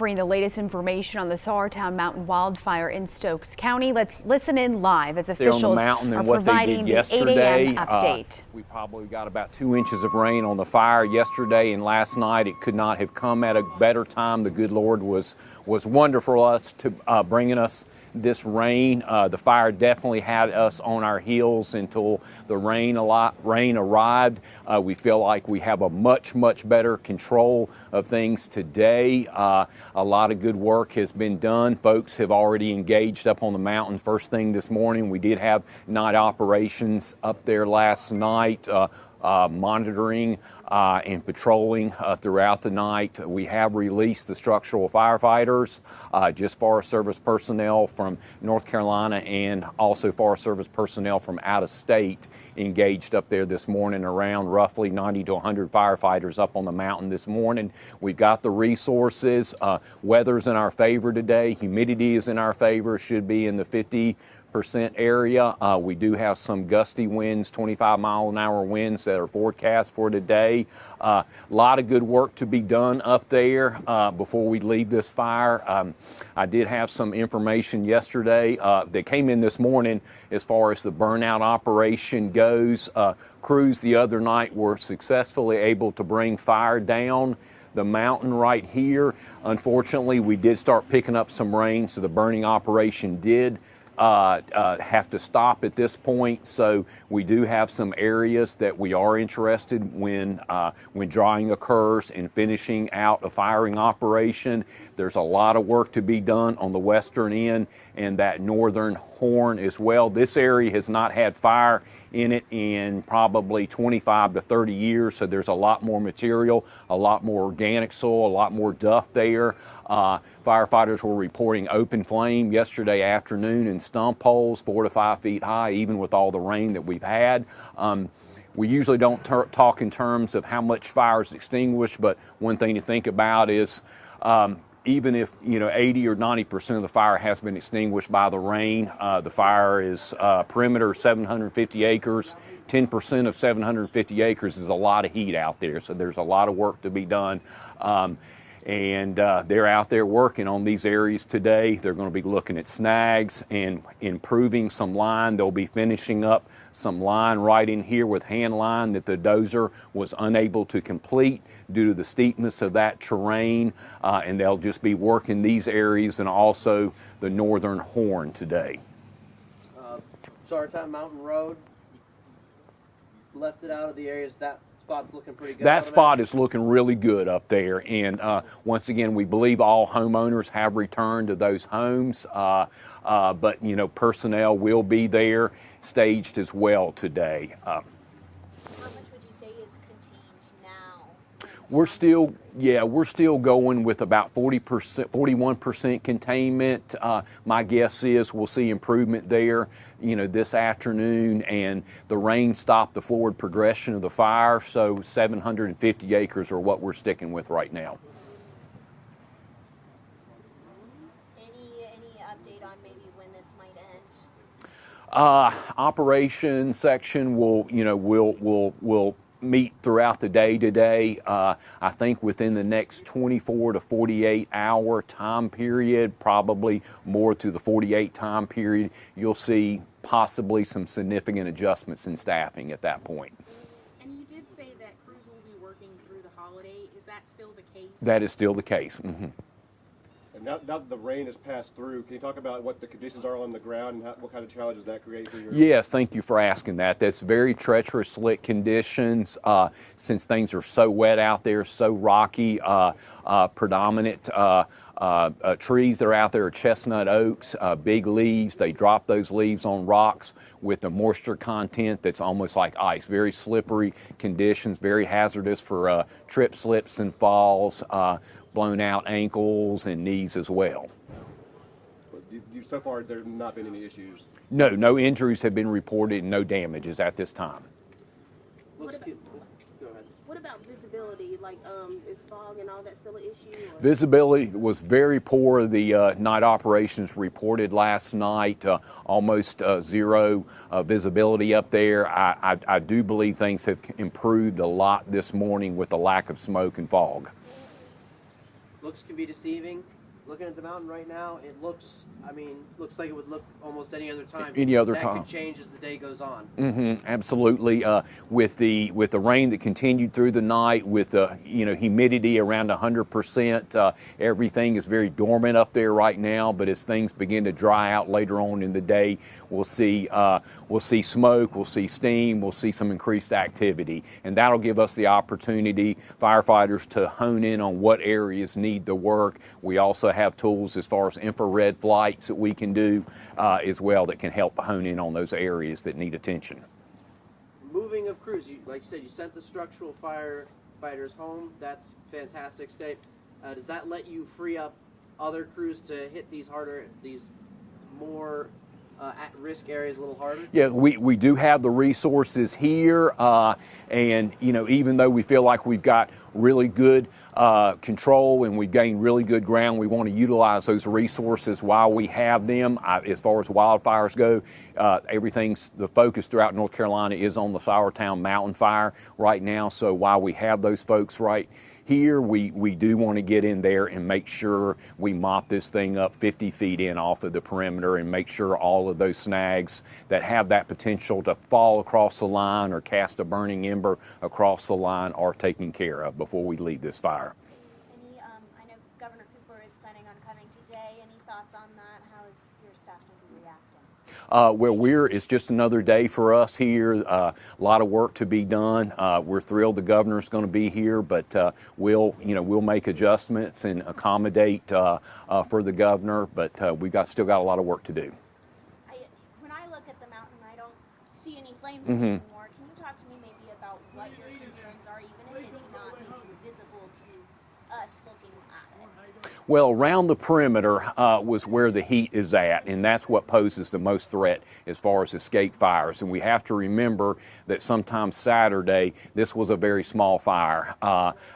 offering the latest information on the Sauratown Mountain wildfire in Stokes County. Let's listen in live as officials are providing the 8 a.m. update. We probably got about 2 inches of rain on the fire yesterday and last night. It could not have come at a better time. The good Lord was wonderful us to bringing us this rain. The fire definitely had us on our heels until the rain arrived. We feel like we have a much better control of things today. A lot of good work has been done. Folks have already engaged up on the mountain first thing this morning. We did have night operations up there last night, monitoring and patrolling throughout the night. We have released the structural firefighters, just Forest Service personnel from North Carolina and also Forest Service personnel from out of state engaged up there this morning, around roughly 90 to 100 firefighters up on the mountain this morning. We've got the resources. Weather's in our favor today. Humidity is in our favor. Should be in the 50% area. We do have some gusty winds, 25-mile-an-hour winds that are forecast for today. A lot of good work to be done up there before we leave this fire. I did have some information yesterday that came in this morning as far as the burnout operation goes. Crews the other night were successfully able to bring fire down the mountain right here. Unfortunately, we did start picking up some rain, so the burning operation did have to stop at this point. So we do have some areas that we are interested when drying occurs and finishing out a firing operation. There's a lot of work to be done on the western end and that northern horn as well. This area has not had fire in it in probably 25 to 30 years, so there's a lot more material, a lot more organic soil, a lot more duff there. Firefighters were reporting open flame yesterday afternoon in stump holes 4 to 5 feet high, even with all the rain that we've had. We usually don't talk in terms of how much fire is extinguished, but one thing to think about is even if 80 or 90% of the fire has been extinguished by the rain, the fire is perimeter 750 acres. 10% of 750 acres is a lot of heat out there, so there's a lot of work to be done. And they're out there working on these areas today. They're going to be looking at snags and improving some line. They'll be finishing up some line right in here with hand line that the dozer was unable to complete due to the steepness of that terrain. And they'll just be working these areas and also the northern horn today. Sauratown Mountain Road, left it out of the areas that spot's looking pretty good. That spot is looking really good up there, and once again, we believe all homeowners have returned to those homes, but personnel will be there staged as well today. How much would you say is contained now? We're still going with about 40%, 41% containment. My guess is we'll see improvement there, this afternoon, and the rain stopped the forward progression of the fire, so 750 acres are what we're sticking with right now. Any update on maybe when this might end? Operation section will meet throughout the day today. I think within the next 24 to 48 hour time period, probably more to the 48 time period, you'll see possibly some significant adjustments in staffing at that point. And you did say that crews will be working through the holiday. Is that still the case? That is still the case. Mm-hmm. And now that the rain has passed through, can you talk about what the conditions are on the ground and what kind of challenges that create for your... Yes, thank you for asking that. That's very treacherous, slick conditions. Since things are so wet out there, so rocky, predominant trees that are out there are chestnut oaks, big leaves. They drop those leaves on rocks with a moisture content that's almost like ice. Very slippery conditions, very hazardous for trip, slips, and falls. Blown out ankles and knees as well. So far, there have not been any issues? No injuries have been reported and no damages at this time. Go ahead. What about visibility? Like, is fog and all that still an issue? Or? Visibility was very poor. The night operations reported last night almost zero visibility up there. I do believe things have improved a lot this morning with the lack of smoke and fog. Looks can be deceiving. Looking at the mountain right now, it looks, looks like it would look almost any other time. Any other that time. That could change as the day goes on. Absolutely. With the rain that continued through the night, with the humidity around 100%, everything is very dormant up there right now. But as things begin to dry out later on in the day, we'll see smoke, we'll see steam, we'll see some increased activity, and that'll give us the opportunity, firefighters, to hone in on what areas need the work. We also have tools as far as infrared flights that we can do as well that can help hone in on those areas that need attention. Moving of crews, like you said, you sent the structural firefighters home. That's fantastic state. Does that let you free up other crews to hit these more at-risk areas a little harder? Yeah, we do have the resources here, and even though we feel like we've got really good control and we've gained really good ground, we want to utilize those resources while we have them. As far as wildfires go, the focus throughout North Carolina is on the Sauertown Mountain Fire right now. So while we have those folks right here, we do want to get in there and make sure we mop this thing up 50 feet in off of the perimeter and make sure all of those snags that have that potential to fall across the line or cast a burning ember across the line are taken care of before we leave this fire. I know Governor Cooper is planning on coming today. Any thoughts on that? How is your staff going to be reacting? It's just another day for us here. A lot of work to be done. We're thrilled the governor's going to be here, but we'll make adjustments and accommodate for the governor. But we've still got a lot of work to do. When I look at the mountain, I don't see any flames anymore. Can you talk to me maybe about what your concerns are, even if it's not maybe visible to us looking at it? Well, around the perimeter was where the heat is at, and that's what poses the most threat as far as escape fires. And we have to remember that sometime Saturday, this was a very small fire,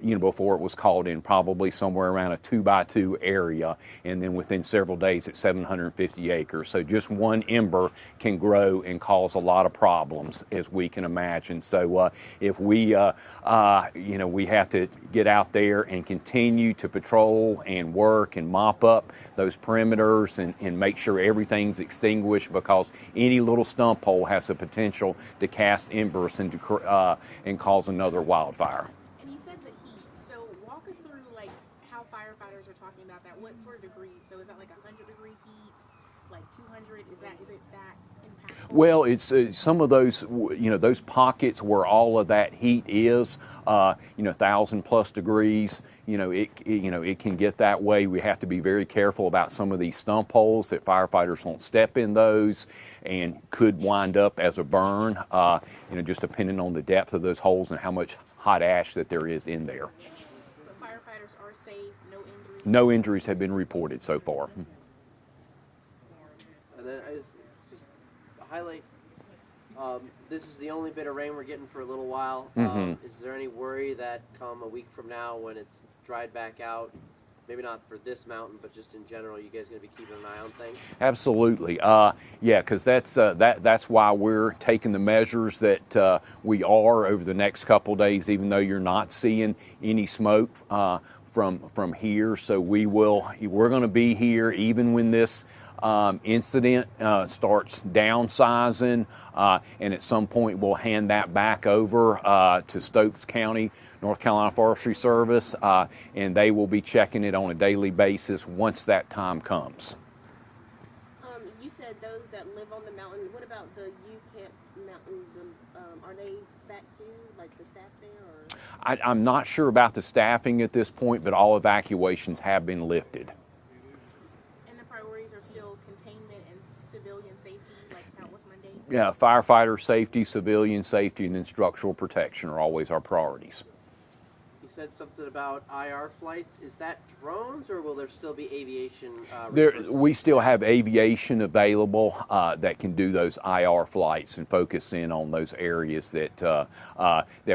before it was called in, probably somewhere around a 2x2 area, and then within several days it's 750 acres. So just one ember can grow and cause a lot of problems, as we can imagine. So if we have to get out there and continue to patrol and work and mop up those perimeters and make sure everything's extinguished, because any little stump hole has the potential to cast embers and cause another wildfire. And you said the heat. So walk us through how firefighters are talking about that. What sort of degrees? So is that 100-degree heat, 200? Is it that impactful? Well, it's some of those, those pockets where all of that heat is, 1,000+ degrees. It can get that way. We have to be very careful about some of these stump holes that firefighters won't step in those, and could wind up as a burn. Just depending on the depth of those holes and how much hot ash that there is in there. The firefighters are safe. No injuries. No injuries have been reported so far. And then I just highlight, this is the only bit of rain we're getting for a little while. Is there any worry that come a week from now, when it's dried back out, maybe not for this mountain, but just in general, you guys going to be keeping an eye on things? Absolutely. Because that's why we're taking the measures that we are over the next couple days, even though you're not seeing any smoke from here. So we're going to be here even when this incident starts downsizing, and at some point we'll hand that back over to Stokes County, North Carolina Forestry Service, and they will be checking it on a daily basis once that time comes. You said those that live on the mountain. What about the youth camp mountain? Are they back too, the staff there? Or? I'm not sure about the staffing at this point, but all evacuations have been lifted. Still containment and civilian safety, like how it was Monday? Yeah, firefighter safety, civilian safety, and then structural protection are always our priorities. You said something about IR flights. Is that drones, or will there still be aviation? We still have aviation available that can do those IR flights and focus in on those areas that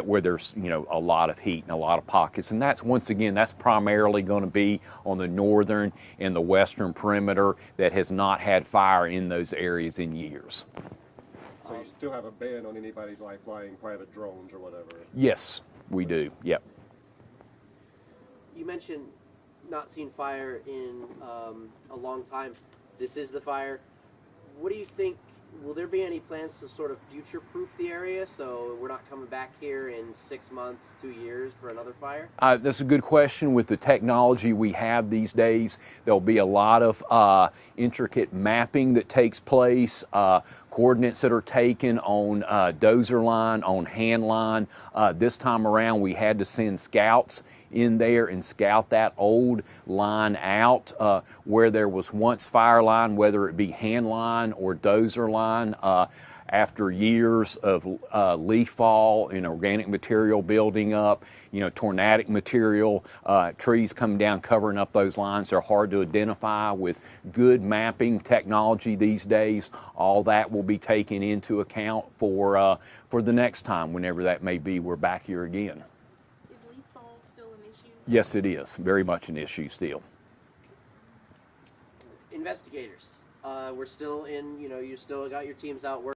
where there's a lot of heat and a lot of pockets. And that's, once again, that's primarily going to be on the northern and the western perimeter that has not had fire in those areas in years. So you still have a ban on anybody flying private drones or whatever? Yes, we do. Yep. You mentioned not seen fire in a long time. This is the fire. What do you think? Will there be any plans to sort of future-proof the area so we're not coming back here in 6 months, 2 years for another fire? That's a good question. With the technology we have these days, there'll be a lot of intricate mapping that takes place, coordinates that are taken on dozer line, on hand line. This time around, we had to send scouts in there and scout that old line out where there was once fire line, whether it be hand line or dozer line. After years of leaf fall and organic material building up, tornadic material, trees coming down covering up those lines, they're hard to identify. With good mapping technology these days, all that will be taken into account for the next time, whenever that may be, we're back here again. Is leaf fall still an issue? Yes, it is. Very much an issue still. Investigators, we're still in, you still got your teams out working.